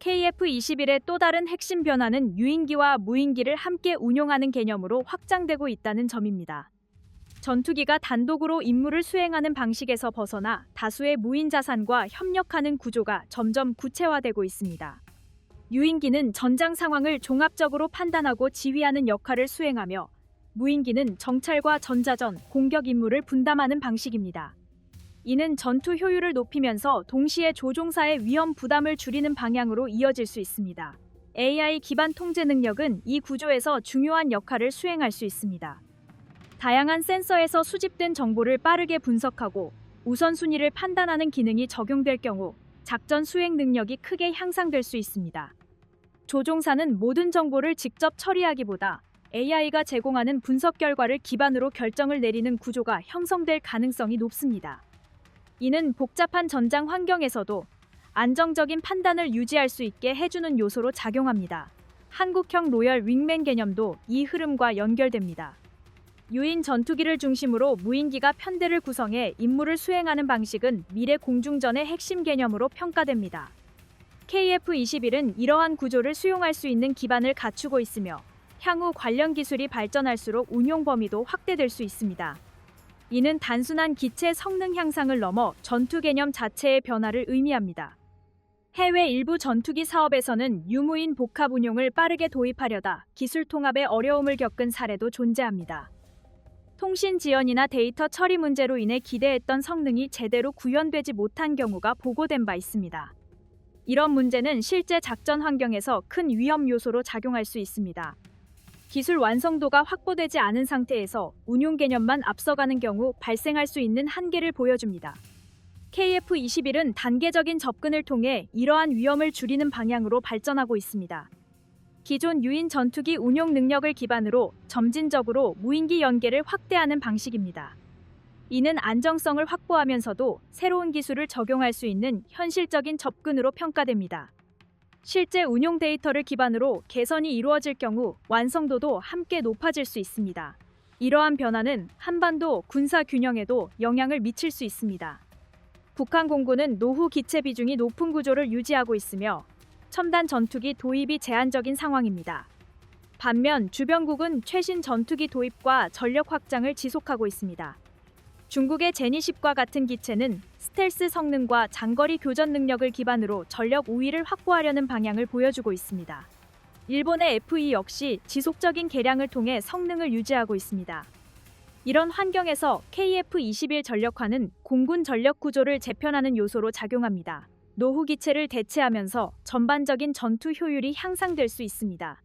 KF-21의 또 다른 핵심 변화는 유인기와 무인기를 함께 운용하는 개념으로 확장되고 있다는 점입니다. 전투기가 단독으로 임무를 수행하는 방식에서 벗어나 다수의 무인 자산과 협력하는 구조가 점점 구체화되고 있습니다. 유인기는 전장 상황을 종합적으로 판단하고 지휘하는 역할을 수행하며 무인기는 정찰과 전자전, 공격 임무를 분담하는 방식입니다. 이는 전투 효율을 높이면서 동시에 조종사의 위험 부담을 줄이는 방향으로 이어질 수 있습니다. AI 기반 통제 능력은 이 구조에서 중요한 역할을 수행할 수 있습니다. 다양한 센서에서 수집된 정보를 빠르게 분석하고 우선순위를 판단하는 기능이 적용될 경우 작전 수행 능력이 크게 향상될 수 있습니다. 조종사는 모든 정보를 직접 처리하기보다 AI가 제공하는 분석 결과를 기반으로 결정을 내리는 구조가 형성될 가능성이 높습니다. 이는 복잡한 전장 환경에서도 안정적인 판단을 유지할 수 있게 해주는 요소로 작용합니다. 한국형 로열 윙맨 개념도 이 흐름과 연결됩니다. 유인 전투기를 중심으로 무인기가 편대를 구성해 임무를 수행하는 방식은 미래 공중전의 핵심 개념으로 평가됩니다. KF-21은 이러한 구조를 수용할 수 있는 기반을 갖추고 있으며 향후 관련 기술이 발전할수록 운용 범위도 확대될 수 있습니다. 이는 단순한 기체 성능 향상을 넘어 전투 개념 자체의 변화를 의미합니다. 해외 일부 전투기 사업에서는 유무인 복합 운용을 빠르게 도입하려다 기술 통합에 어려움을 겪은 사례도 존재합니다. 통신 지연이나 데이터 처리 문제로 인해 기대했던 성능이 제대로 구현되지 못한 경우가 보고된 바 있습니다. 이런 문제는 실제 작전 환경에서 큰 위험 요소로 작용할 수 있습니다. 기술 완성도가 확보되지 않은 상태에서 운용 개념만 앞서가는 경우 발생할 수 있는 한계를 보여줍니다. KF-21은 단계적인 접근을 통해 이러한 위험을 줄이는 방향으로 발전하고 있습니다. 기존 유인 전투기 운용 능력을 기반으로 점진적으로 무인기 연계를 확대하는 방식입니다. 이는 안정성을 확보하면서도 새로운 기술을 적용할 수 있는 현실적인 접근으로 평가됩니다. 실제 운용 데이터를 기반으로 개선이 이루어질 경우 완성도도 함께 높아질 수 있습니다. 이러한 변화는 한반도 군사 균형에도 영향을 미칠 수 있습니다. 북한 공군은 노후 기체 비중이 높은 구조를 유지하고 있으며 첨단 전투기 도입이 제한적인 상황입니다. 반면 주변국은 최신 전투기 도입과 전력 확장을 지속하고 있습니다. 중국의 제니10과 같은 기체는 스텔스 성능과 장거리 교전 능력을 기반으로 전력 우위를 확보하려는 방향을 보여주고 있습니다. 일본의 F2 역시 지속적인 개량을 통해 성능을 유지하고 있습니다. 이런 환경에서 KF-21 전력화는 공군 전력 구조를 재편하는 요소로 작용합니다. 노후 기체를 대체하면서 전반적인 전투 효율이 향상될 수 있습니다.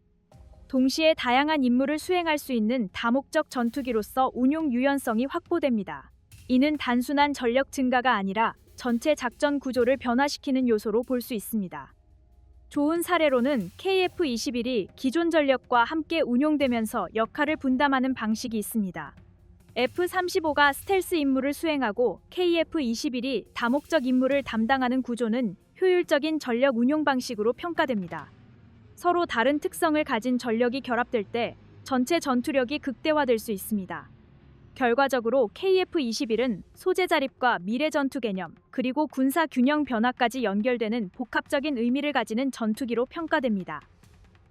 동시에 다양한 임무를 수행할 수 있는 다목적 전투기로서 운용 유연성이 확보됩니다. 이는 단순한 전력 증가가 아니라 전체 작전 구조를 변화시키는 요소로 볼 수 있습니다. 좋은 사례로는 KF-21이 기존 전력과 함께 운용되면서 역할을 분담하는 방식이 있습니다. F-35가 스텔스 임무를 수행하고 KF-21이 다목적 임무를 담당하는 구조는 효율적인 전력 운용 방식으로 평가됩니다. 서로 다른 특성을 가진 전력이 결합될 때 전체 전투력이 극대화될 수 있습니다. 결과적으로 KF-21은 소재 자립과 미래 전투 개념, 그리고 군사 균형 변화까지 연결되는 복합적인 의미를 가지는 전투기로 평가됩니다.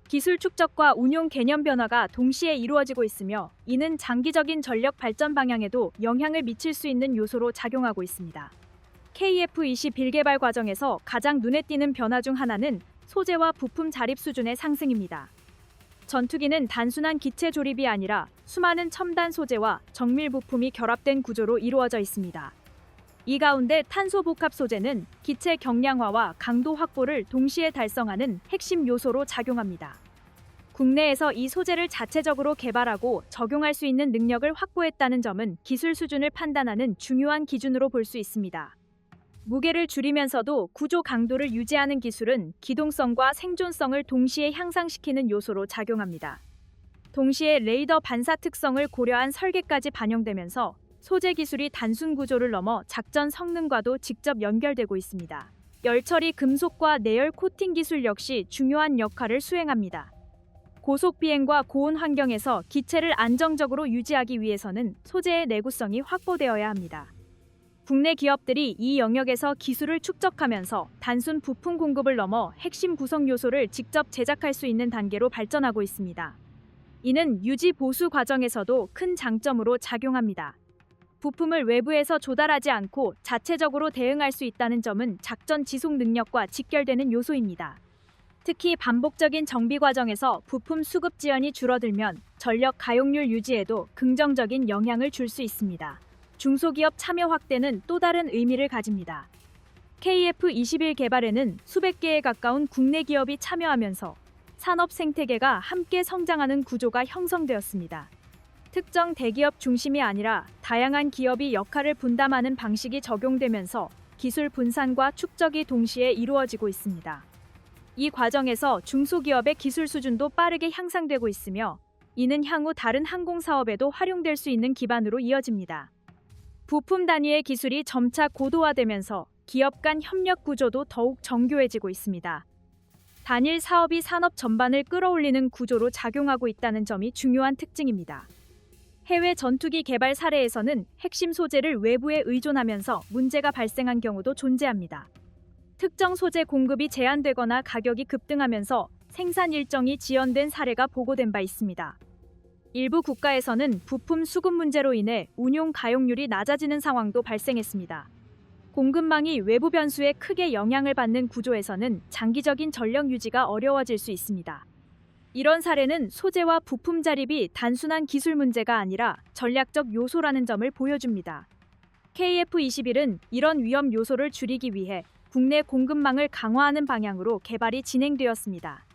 기술 축적과 운용 개념 변화가 동시에 이루어지고 있으며 이는 장기적인 전력 발전 방향에도 영향을 미칠 수 있는 요소로 작용하고 있습니다. KF-21 개발 과정에서 가장 눈에 띄는 변화 중 하나는 소재와 부품 자립 수준의 상승입니다. 전투기는 단순한 기체 조립이 아니라 수많은 첨단 소재와 정밀 부품이 결합된 구조로 이루어져 있습니다. 이 가운데 탄소 복합 소재는 기체 경량화와 강도 확보를 동시에 달성하는 핵심 요소로 작용합니다. 국내에서 이 소재를 자체적으로 개발하고 적용할 수 있는 능력을 확보했다는 점은 기술 수준을 판단하는 중요한 기준으로 볼 수 있습니다. 무게를 줄이면서도 구조 강도를 유지하는 기술은 기동성과 생존성을 동시에 향상시키는 요소로 작용합니다. 동시에 레이더 반사 특성을 고려한 설계까지 반영되면서 소재 기술이 단순 구조를 넘어 작전 성능과도 직접 연결되고 있습니다. 열처리 금속과 내열 코팅 기술 역시 중요한 역할을 수행합니다. 고속 비행과 고온 환경에서 기체를 안정적으로 유지하기 위해서는 소재의 내구성이 확보되어야 합니다. 국내 기업들이 이 영역에서 기술을 축적하면서 단순 부품 공급을 넘어 핵심 구성 요소를 직접 제작할 수 있는 단계로 발전하고 있습니다. 이는 유지 보수 과정에서도 큰 장점으로 작용합니다. 부품을 외부에서 조달하지 않고 자체적으로 대응할 수 있다는 점은 작전 지속 능력과 직결되는 요소입니다. 특히 반복적인 정비 과정에서 부품 수급 지연이 줄어들면 전력 가용률 유지에도 긍정적인 영향을 줄 수 있습니다. 중소기업 참여 확대는 또 다른 의미를 가집니다. KF21 개발에는 수백 개에 가까운 국내 기업이 참여하면서 산업 생태계가 함께 성장하는 구조가 형성되었습니다. 특정 대기업 중심이 아니라 다양한 기업이 역할을 분담하는 방식이 적용되면서 기술 분산과 축적이 동시에 이루어지고 있습니다. 이 과정에서 중소기업의 기술 수준도 빠르게 향상되고 있으며 이는 향후 다른 항공 사업에도 활용될 수 있는 기반으로 이어집니다. 부품 단위의 기술이 점차 고도화되면서 기업 간 협력 구조도 더욱 정교해지고 있습니다. 단일 사업이 산업 전반을 끌어올리는 구조로 작용하고 있다는 점이 중요한 특징입니다. 해외 전투기 개발 사례에서는 핵심 소재를 외부에 의존하면서 문제가 발생한 경우도 존재합니다. 특정 소재 공급이 제한되거나 가격이 급등하면서 생산 일정이 지연된 사례가 보고된 바 있습니다. 일부 국가에서는 부품 수급 문제로 인해 운용 가용률이 낮아지는 상황도 발생했습니다. 공급망이 외부 변수에 크게 영향을 받는 구조에서는 장기적인 전력 유지가 어려워질 수 있습니다. 이런 사례는 소재와 부품 자립이 단순한 기술 문제가 아니라 전략적 요소라는 점을 보여줍니다. KF21은 이런 위험 요소를 줄이기 위해 국내 공급망을 강화하는 방향으로 개발이 진행되었습니다.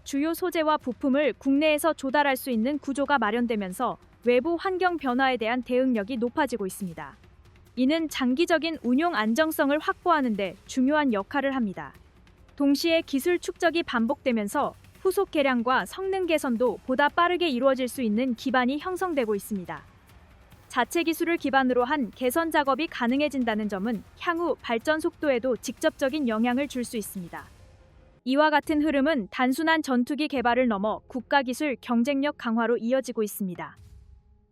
주요 소재와 부품을 국내에서 조달할 수 있는 구조가 마련되면서 외부 환경 변화에 대한 대응력이 높아지고 있습니다. 이는 장기적인 운용 안정성을 확보하는 데 중요한 역할을 합니다. 동시에 기술 축적이 반복되면서 후속 개량과 성능 개선도 보다 빠르게 이루어질 수 있는 기반이 형성되고 있습니다. 자체 기술을 기반으로 한 개선 작업이 가능해진다는 점은 향후 발전 속도에도 직접적인 영향을 줄 수 있습니다. 이와 같은 흐름은 단순한 전투기 개발을 넘어 국가기술 경쟁력 강화로 이어지고 있습니다.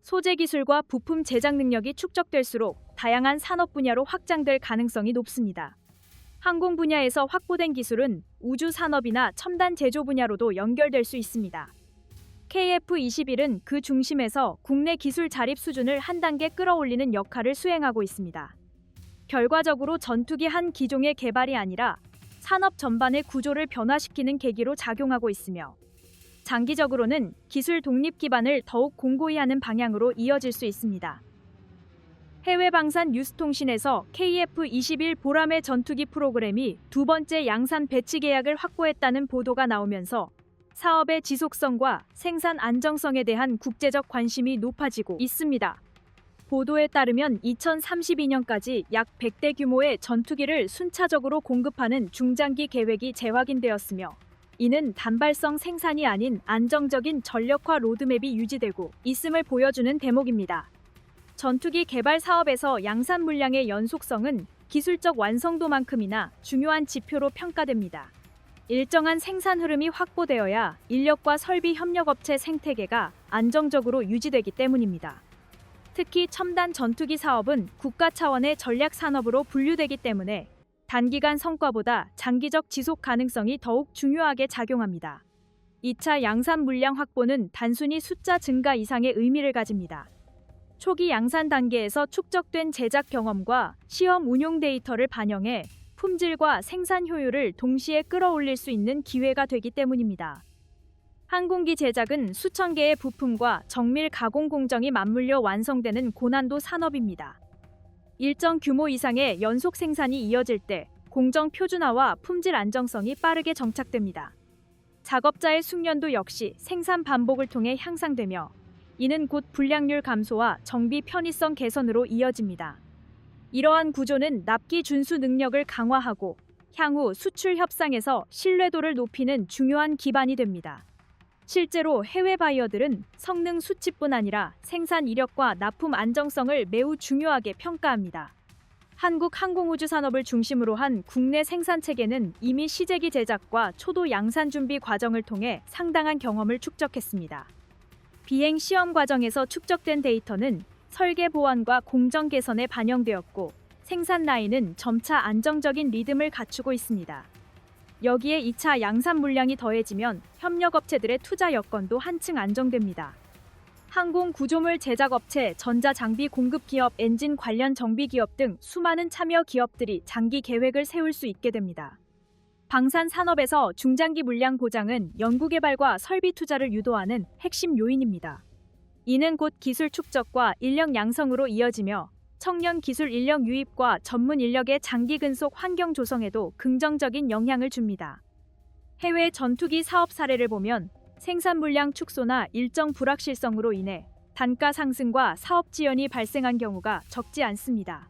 소재 기술과 부품 제작 능력이 축적될수록 다양한 산업 분야로 확장될 가능성이 높습니다. 항공 분야에서 확보된 기술은 우주 산업이나 첨단 제조 분야로도 연결될 수 있습니다. KF21은 그 중심에서 국내 기술 자립 수준을 한 단계 끌어올리는 역할을 수행하고 있습니다. 결과적으로 전투기 한 기종의 개발이 아니라 산업 전반의 구조를 변화시키는 계기로 작용하고 있으며 장기적으로는 기술 독립 기반을 더욱 공고히 하는 방향으로 이어질 수 있습니다. 해외 방산 뉴스통신에서 KF21 보람의 전투기 프로그램이 두 번째 양산 배치 계약을 확보했다는 보도가 나오면서 사업의 지속성과 생산 안정성에 대한 국제적 관심이 높아지고 있습니다. 보도에 따르면 2032년까지 약 100대 규모의 전투기를 순차적으로 공급하는 중장기 계획이 재확인되었으며 이는 단발성 생산이 아닌 안정적인 전력화 로드맵이 유지되고 있음을 보여주는 대목입니다. 전투기 개발 사업에서 양산 물량의 연속성은 기술적 완성도만큼이나 중요한 지표로 평가됩니다. 일정한 생산 흐름이 확보되어야 인력과 설비 협력업체 생태계가 안정적으로 유지되기 때문입니다. 특히 첨단 전투기 사업은 국가 차원의 전략 산업으로 분류되기 때문에 단기간 성과보다 장기적 지속 가능성이 더욱 중요하게 작용합니다. 2차 양산 물량 확보는 단순히 숫자 증가 이상의 의미를 가집니다. 초기 양산 단계에서 축적된 제작 경험과 시험 운용 데이터를 반영해 품질과 생산 효율을 동시에 끌어올릴 수 있는 기회가 되기 때문입니다. 항공기 제작은 수천 개의 부품과 정밀 가공 공정이 맞물려 완성되는 고난도 산업입니다. 일정 규모 이상의 연속 생산이 이어질 때 공정 표준화와 품질 안정성이 빠르게 정착됩니다. 작업자의 숙련도 역시 생산 반복을 통해 향상되며 이는 곧 불량률 감소와 정비 편의성 개선으로 이어집니다. 이러한 구조는 납기 준수 능력을 강화하고 향후 수출 협상에서 신뢰도를 높이는 중요한 기반이 됩니다. 실제로 해외 바이어들은 성능 수치뿐 아니라 생산 이력과 납품 안정성을 매우 중요하게 평가합니다. 한국 항공우주 산업을 중심으로 한 국내 생산 체계는 이미 시제기 제작과 초도 양산 준비 과정을 통해 상당한 경험을 축적했습니다. 비행 시험 과정에서 축적된 데이터는 설계 보완과 공정 개선에 반영되었고 생산 라인은 점차 안정적인 리듬을 갖추고 있습니다. 여기에 2차 양산 물량이 더해지면 협력업체들의 투자 여건도 한층 안정됩니다. 항공 구조물 제작업체, 전자장비 공급기업, 엔진 관련 정비기업 등 수많은 참여 기업들이 장기 계획을 세울 수 있게 됩니다. 방산 산업에서 중장기 물량 보장은 연구개발과 설비 투자를 유도하는 핵심 요인입니다. 이는 곧 기술 축적과 인력 양성으로 이어지며 청년 기술 인력 유입과 전문 인력의 장기 근속 환경 조성에도 긍정적인 영향을 줍니다. 해외 전투기 사업 사례를 보면 생산 물량 축소나 일정 불확실성으로 인해 단가 상승과 사업 지연이 발생한 경우가 적지 않습니다.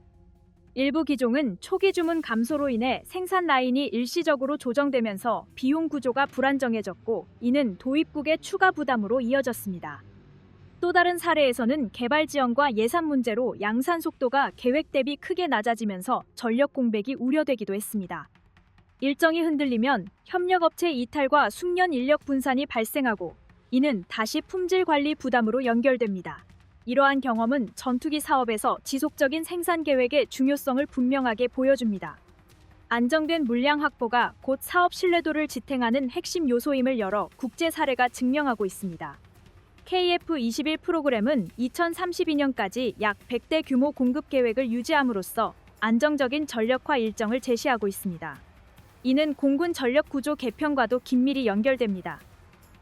일부 기종은 초기 주문 감소로 인해 생산 라인이 일시적으로 조정되면서 비용 구조가 불안정해졌고, 이는 도입국의 추가 부담으로 이어졌습니다. 또 다른 사례에서는 개발 지연과 예산 문제로 양산 속도가 계획 대비 크게 낮아지면서 전력 공백이 우려되기도 했습니다. 일정이 흔들리면 협력업체 이탈과 숙련 인력 분산이 발생하고, 이는 다시 품질 관리 부담으로 연결됩니다. 이러한 경험은 전투기 사업에서 지속적인 생산 계획의 중요성을 분명하게 보여줍니다. 안정된 물량 확보가 곧 사업 신뢰도를 지탱하는 핵심 요소임을 여러 국제 사례가 증명하고 있습니다. KF-21 프로그램은 2032년까지 약 100대 규모 공급 계획을 유지함으로써 안정적인 전력화 일정을 제시하고 있습니다. 이는 공군 전력 구조 개편과도 긴밀히 연결됩니다.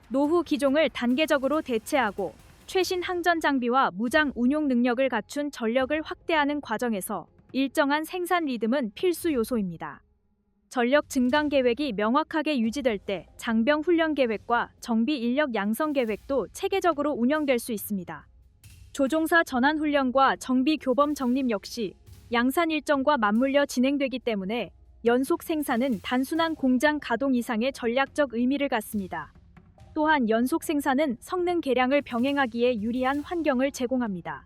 노후 기종을 단계적으로 대체하고 최신 항전 장비와 무장 운용 능력을 갖춘 전력을 확대하는 과정에서 일정한 생산 리듬은 필수 요소입니다. 전력 증강 계획이 명확하게 유지될 때 장병 훈련 계획과 정비 인력 양성 계획도 체계적으로 운영될 수 있습니다. 조종사 전환 훈련과 정비 교범 정립 역시 양산 일정과 맞물려 진행되기 때문에 연속 생산은 단순한 공장 가동 이상의 전략적 의미를 갖습니다. 또한 연속 생산은 성능 개량을 병행하기에 유리한 환경을 제공합니다.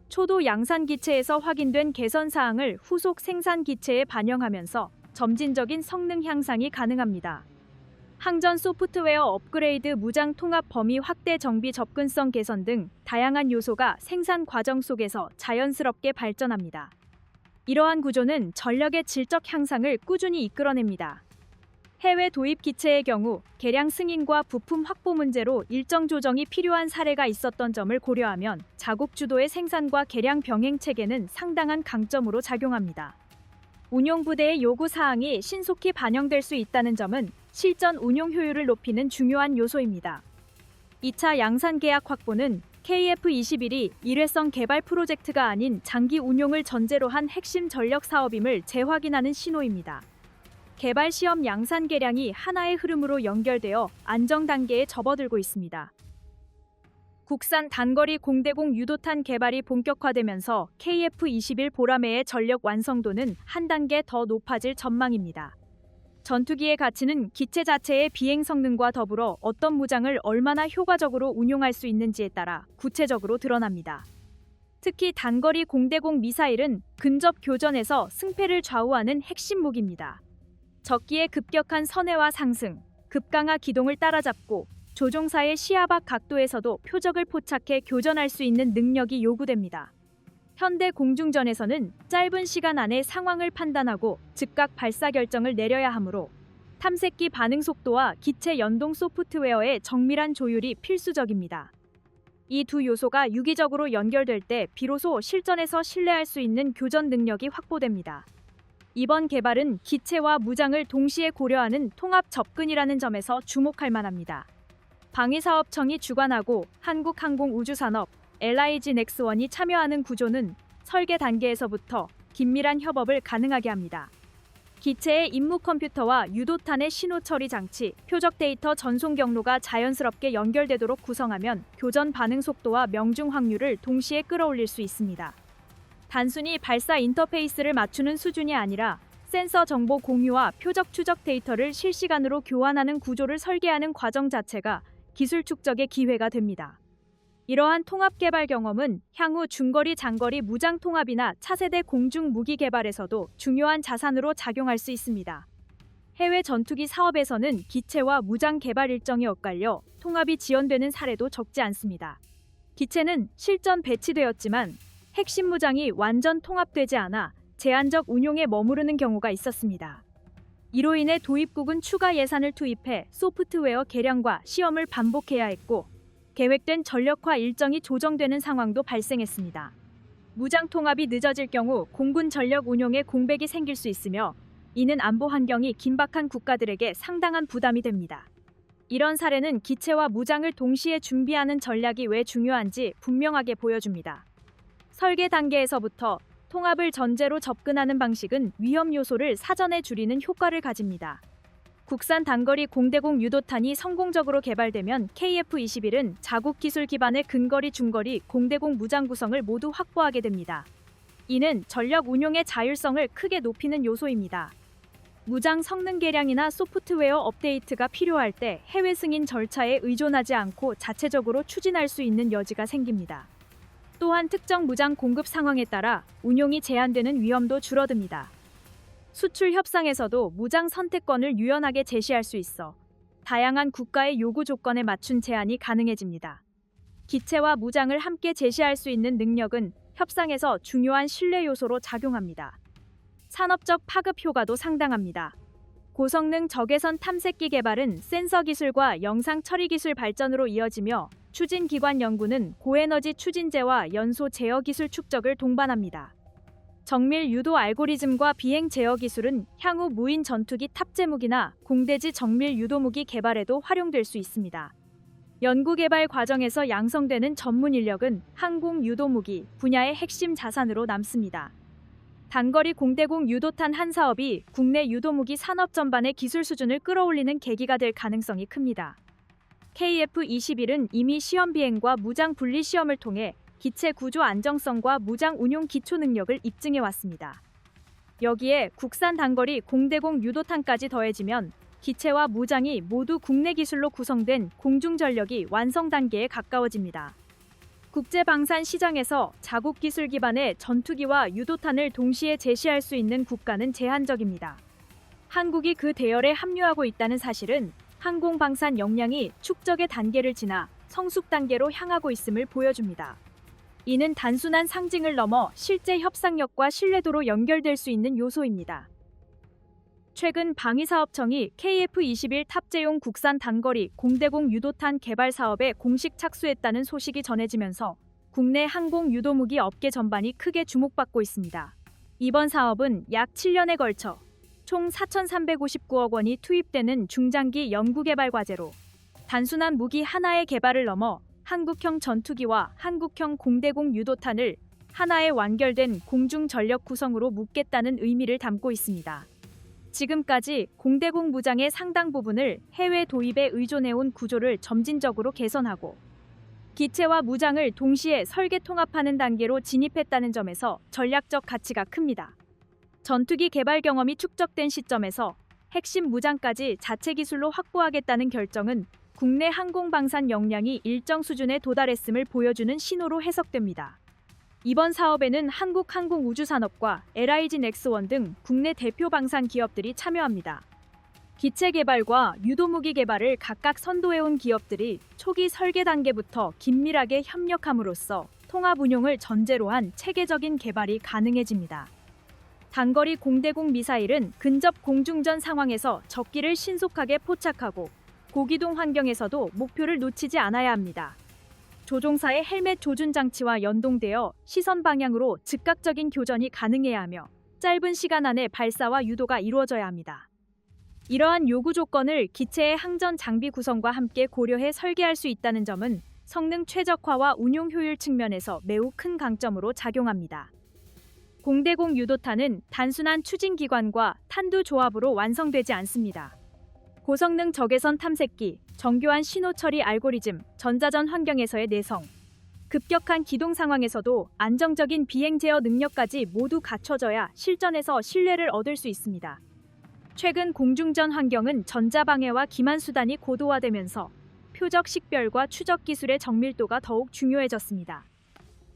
초도 양산 기체에서 확인된 개선 사항을 후속 생산 기체에 반영하면서 점진적인 성능 향상이 가능합니다. 항전 소프트웨어 업그레이드, 무장 통합 범위 확대, 정비 접근성 개선 등 다양한 요소가 생산 과정 속에서 자연스럽게 발전합니다. 이러한 구조는 전력의 질적 향상을 꾸준히 이끌어냅니다. 해외 도입 기체의 경우 개량 승인과 부품 확보 문제로 일정 조정이 필요한 사례가 있었던 점을 고려하면 자국 주도의 생산과 개량 병행 체계는 상당한 강점으로 작용합니다. 운용 부대의 요구 사항이 신속히 반영될 수 있다는 점은 실전 운용 효율을 높이는 중요한 요소입니다. 2차 양산 계약 확보는 KF-21이 일회성 개발 프로젝트가 아닌 장기 운용을 전제로 한 핵심 전력 사업임을 재확인하는 신호입니다. 개발 시험 양산 개량이 하나의 흐름으로 연결되어 안정 단계에 접어들고 있습니다. 국산 단거리 공대공 유도탄 개발이 본격화되면서 KF-21 보라매의 전력 완성도는 한 단계 더 높아질 전망입니다. 전투기의 가치는 기체 자체의 비행 성능과 더불어 어떤 무장을 얼마나 효과적으로 운용할 수 있는지에 따라 구체적으로 드러납니다. 특히 단거리 공대공 미사일은 근접 교전에서 승패를 좌우하는 핵심 무기입니다. 적기의 급격한 선회와 상승, 급강하 기동을 따라잡고 조종사의 시야 밖 각도에서도 표적을 포착해 교전할 수 있는 능력이 요구됩니다. 현대 공중전에서는 짧은 시간 안에 상황을 판단하고 즉각 발사 결정을 내려야 하므로 탐색기 반응 속도와 기체 연동 소프트웨어의 정밀한 조율이 필수적입니다. 이 두 요소가 유기적으로 연결될 때 비로소 실전에서 신뢰할 수 있는 교전 능력이 확보됩니다. 이번 개발은 기체와 무장을 동시에 고려하는 통합 접근이라는 점에서 주목할 만합니다. 방위사업청이 주관하고 한국항공우주산업, LIG 넥스원이 참여하는 구조는 설계 단계에서부터 긴밀한 협업을 가능하게 합니다. 기체의 임무 컴퓨터와 유도탄의 신호 처리 장치, 표적 데이터 전송 경로가 자연스럽게 연결되도록 구성하면 교전 반응 속도와 명중 확률을 동시에 끌어올릴 수 있습니다. 단순히 발사 인터페이스를 맞추는 수준이 아니라 센서 정보 공유와 표적 추적 데이터를 실시간으로 교환하는 구조를 설계하는 과정 자체가 기술 축적의 기회가 됩니다. 이러한 통합 개발 경험은 향후 중거리 장거리 무장 통합이나 차세대 공중 무기 개발에서도 중요한 자산으로 작용할 수 있습니다. 해외 전투기 사업에서는 기체와 무장 개발 일정이 엇갈려 통합이 지연되는 사례도 적지 않습니다. 기체는 실전 배치되었지만 핵심 무장이 완전 통합되지 않아 제한적 운용에 머무르는 경우가 있었습니다. 이로 인해 도입국은 추가 예산을 투입해 소프트웨어 개량과 시험을 반복해야 했고 계획된 전력화 일정이 조정되는 상황도 발생했습니다. 무장 통합이 늦어질 경우 공군 전력 운용에 공백이 생길 수 있으며 이는 안보 환경이 긴박한 국가들에게 상당한 부담이 됩니다. 이런 사례는 기체와 무장을 동시에 준비하는 전략이 왜 중요한지 분명하게 보여줍니다. 설계 단계에서부터 통합을 전제로 접근하는 방식은 위험 요소를 사전에 줄이는 효과를 가집니다. 국산 단거리 공대공 유도탄이 성공적으로 개발되면 KF-21은 자국 기술 기반의 근거리, 중거리 공대공 무장 구성을 모두 확보하게 됩니다. 이는 전력 운용의 자율성을 크게 높이는 요소입니다. 무장 성능 개량이나 소프트웨어 업데이트가 필요할 때 해외 승인 절차에 의존하지 않고 자체적으로 추진할 수 있는 여지가 생깁니다. 또한 특정 무장 공급 상황에 따라 운용이 제한되는 위험도 줄어듭니다. 수출 협상에서도 무장 선택권을 유연하게 제시할 수 있어 다양한 국가의 요구 조건에 맞춘 제한이 가능해집니다. 기체와 무장을 함께 제시할 수 있는 능력은 협상에서 중요한 신뢰 요소로 작용합니다. 산업적 파급 효과도 상당합니다. 고성능 적외선 탐색기 개발은 센서 기술과 영상 처리 기술 발전으로 이어지며 추진기관 연구는 고에너지 추진제와 연소 제어 기술 축적을 동반합니다. 정밀 유도 알고리즘과 비행 제어 기술은 향후 무인 전투기 탑재 무기나 공대지 정밀 유도 무기 개발에도 활용될 수 있습니다. 연구 개발 과정에서 양성되는 전문 인력은 항공 유도 무기 분야의 핵심 자산으로 남습니다. 단거리 공대공 유도탄 한 사업이 국내 유도무기 산업 전반의 기술 수준을 끌어올리는 계기가 될 가능성이 큽니다. KF-21은 이미 시험 비행과 무장 분리 시험을 통해 기체 구조 안정성과 무장 운용 기초 능력을 입증해 왔습니다. 여기에 국산 단거리 공대공 유도탄까지 더해지면 기체와 무장이 모두 국내 기술로 구성된 공중 전력이 완성 단계에 가까워집니다. 국제 방산 시장에서 자국 기술 기반의 전투기와 유도탄을 동시에 제시할 수 있는 국가는 제한적입니다. 한국이 그 대열에 합류하고 있다는 사실은 항공 방산 역량이 축적의 단계를 지나 성숙 단계로 향하고 있음을 보여줍니다. 이는 단순한 상징을 넘어 실제 협상력과 신뢰도로 연결될 수 있는 요소입니다. 최근 방위사업청이 KF-21 탑재용 국산 단거리 공대공 유도탄 개발 사업에 공식 착수했다는 소식이 전해지면서 국내 항공 유도무기 업계 전반이 크게 주목받고 있습니다. 이번 사업은 약 7년에 걸쳐 총 4,359억 원이 투입되는 중장기 연구개발 과제로 단순한 무기 하나의 개발을 넘어 한국형 전투기와 한국형 공대공 유도탄을 하나의 완결된 공중 전력 구성으로 묶겠다는 의미를 담고 있습니다. 지금까지 공대공 무장의 상당 부분을 해외 도입에 의존해온 구조를 점진적으로 개선하고 기체와 무장을 동시에 설계 통합하는 단계로 진입했다는 점에서 전략적 가치가 큽니다. 전투기 개발 경험이 축적된 시점에서 핵심 무장까지 자체 기술로 확보하겠다는 결정은 국내 항공 방산 역량이 일정 수준에 도달했음을 보여주는 신호로 해석됩니다. 이번 사업에는 한국항공우주산업과 LIG 넥스원 등 국내 대표 방산 기업들이 참여합니다. 기체 개발과 유도무기 개발을 각각 선도해온 기업들이 초기 설계 단계부터 긴밀하게 협력함으로써 통합 운용을 전제로 한 체계적인 개발이 가능해집니다. 단거리 공대공 미사일은 근접 공중전 상황에서 적기를 신속하게 포착하고 고기동 환경에서도 목표를 놓치지 않아야 합니다. 조종사의 헬멧 조준 장치와 연동되어 시선 방향으로 즉각적인 교전이 가능해야 하며 짧은 시간 안에 발사와 유도가 이루어져야 합니다. 이러한 요구 조건을 기체의 항전 장비 구성과 함께 고려해 설계할 수 있다는 점은 성능 최적화와 운용 효율 측면에서 매우 큰 강점으로 작용합니다. 공대공 유도탄은 단순한 추진기관과 탄두 조합으로 완성되지 않습니다. 고성능 적외선 탐색기, 정교한 신호 처리 알고리즘, 전자전 환경에서의 내성, 급격한 기동 상황에서도 안정적인 비행 제어 능력까지 모두 갖춰져야 실전에서 신뢰를 얻을 수 있습니다. 최근 공중전 환경은 전자방해와 기만 수단이 고도화되면서 표적 식별과 추적 기술의 정밀도가 더욱 중요해졌습니다.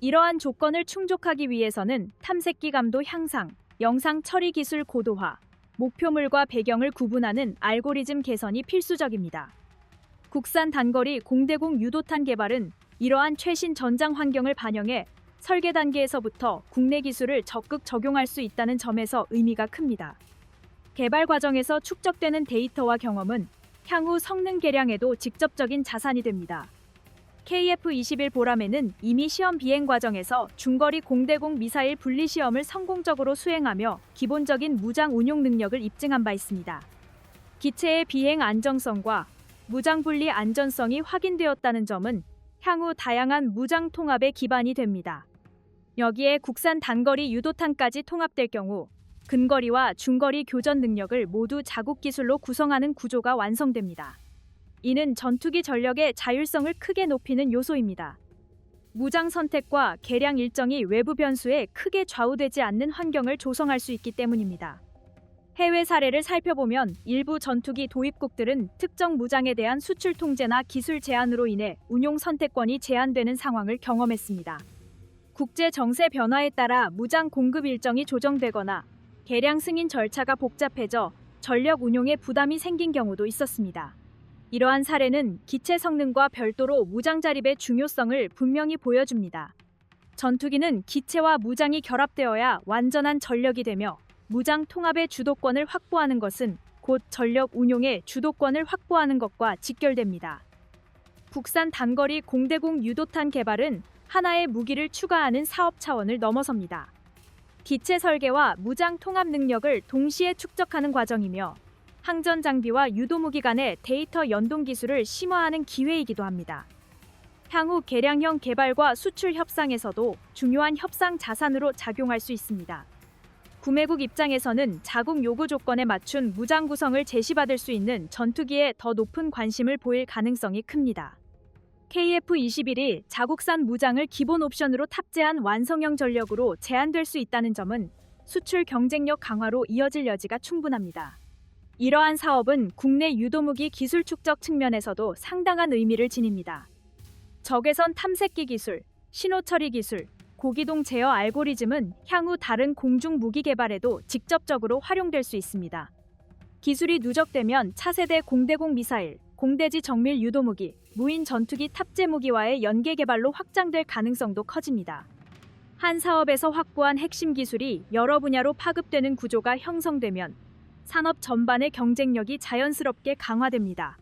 이러한 조건을 충족하기 위해서는 탐색기 감도 향상, 영상 처리 기술 고도화, 목표물과 배경을 구분하는 알고리즘 개선이 필수적입니다. 국산 단거리 공대공 유도탄 개발은 이러한 최신 전장 환경을 반영해 설계 단계에서부터 국내 기술을 적극 적용할 수 있다는 점에서 의미가 큽니다. 개발 과정에서 축적되는 데이터와 경험은 향후 성능 개량에도 직접적인 자산이 됩니다. KF-21 보라매는 이미 시험 비행 과정에서 중거리 공대공 미사일 분리 시험을 성공적으로 수행하며 기본적인 무장 운용 능력을 입증한 바 있습니다. 기체의 비행 안정성과 무장 분리 안전성이 확인되었다는 점은 향후 다양한 무장 통합의 기반이 됩니다. 여기에 국산 단거리 유도탄까지 통합될 경우 근거리와 중거리 교전 능력을 모두 자국 기술로 구성하는 구조가 완성됩니다. 이는 전투기 전력의 자율성을 크게 높이는 요소입니다. 무장 선택과 개량 일정이 외부 변수에 크게 좌우되지 않는 환경을 조성할 수 있기 때문입니다. 해외 사례를 살펴보면 일부 전투기 도입국들은 특정 무장에 대한 수출 통제나 기술 제한으로 인해 운용 선택권이 제한되는 상황을 경험했습니다. 국제 정세 변화에 따라 무장 공급 일정이 조정되거나 개량 승인 절차가 복잡해져 전력 운용에 부담이 생긴 경우도 있었습니다. 이러한 사례는 기체 성능과 별도로 무장 자립의 중요성을 분명히 보여줍니다. 전투기는 기체와 무장이 결합되어야 완전한 전력이 되며 무장 통합의 주도권을 확보하는 것은 곧 전력 운용의 주도권을 확보하는 것과 직결됩니다. 국산 단거리 공대공 유도탄 개발은 하나의 무기를 추가하는 사업 차원을 넘어섭니다. 기체 설계와 무장 통합 능력을 동시에 축적하는 과정이며 항전 장비와 유도무기 간의 데이터 연동 기술을 심화하는 기회이기도 합니다. 향후 개량형 개발과 수출 협상에서도 중요한 협상 자산으로 작용할 수 있습니다. 구매국 입장에서는 자국 요구 조건에 맞춘 무장 구성을 제시받을 수 있는 전투기에 더 높은 관심을 보일 가능성이 큽니다. KF-21이 자국산 무장을 기본 옵션으로 탑재한 완성형 전력으로 제한될 수 있다는 점은 수출 경쟁력 강화로 이어질 여지가 충분합니다. 이러한 사업은 국내 유도무기 기술 축적 측면에서도 상당한 의미를 지닙니다. 적외선 탐색기 기술, 신호 처리 기술, 고기동 제어 알고리즘은 향후 다른 공중 무기 개발에도 직접적으로 활용될 수 있습니다. 기술이 누적되면 차세대 공대공 미사일, 공대지 정밀 유도무기, 무인 전투기 탑재 무기와의 연계 개발로 확장될 가능성도 커집니다. 한 사업에서 확보한 핵심 기술이 여러 분야로 파급되는 구조가 형성되면 산업 전반의 경쟁력이 자연스럽게 강화됩니다.